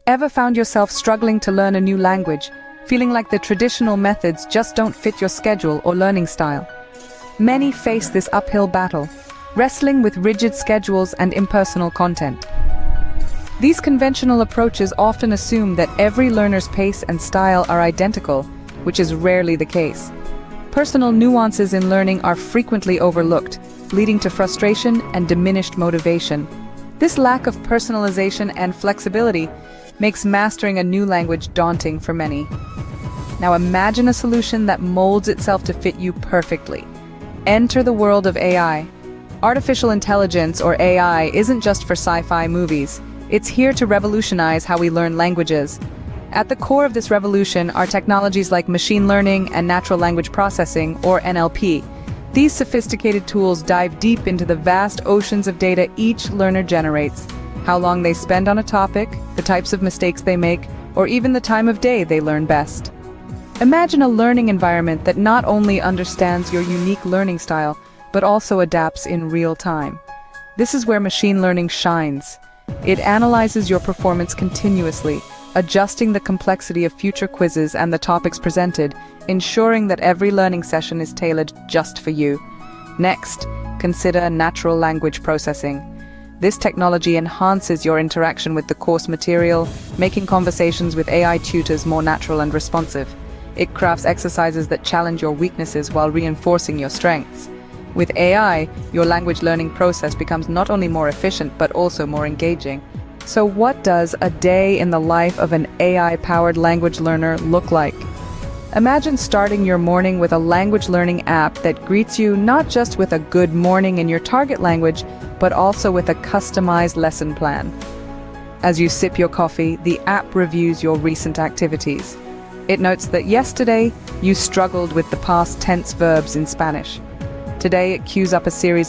Ever found yourself struggling to learn a new language, feeling like the traditional methods just don't fit your schedule or learning style? Many face this uphill battle, wrestling with rigid schedules and impersonal content. These conventional approaches often assume that every learner's pace and style are identical, which is rarely the case. Personal nuances in learning are frequently overlooked, leading to frustration and diminished motivation. This lack of personalization and flexibility makes mastering a new language daunting for many. Now imagine a solution that molds itself to fit you perfectly. Enter the world of AI. Artificial intelligence, or AI, isn't just for sci-fi movies. It's here to revolutionize how we learn languages. At the core of this revolution are technologies like machine learning and natural language processing, or NLP. These sophisticated tools dive deep into the vast oceans of data each learner generates, how long they spend on a topic, the types of mistakes they make, or even the time of day they learn best. Imagine a learning environment that not only understands your unique learning style, but also adapts in real time. This is where machine learning shines. It analyzes your performance continuously, adjusting the complexity of future quizzes and the topics presented, ensuring that every learning session is tailored just for you. Next, consider natural language processing. This technology enhances your interaction with the course material, making conversations with AI tutors more natural and responsive. It crafts exercises that challenge your weaknesses while reinforcing your strengths. With AI, your language learning process becomes not only more efficient but also more engaging. So what does a day in the life of an AI-powered language learner look like? Imagine starting your morning with a language learning app that greets you not just with a good morning in your target language, but also with a customized lesson plan. As you sip your coffee, the app reviews your recent activities. It notes that yesterday you struggled with the past tense verbs in Spanish. Today it queues up a series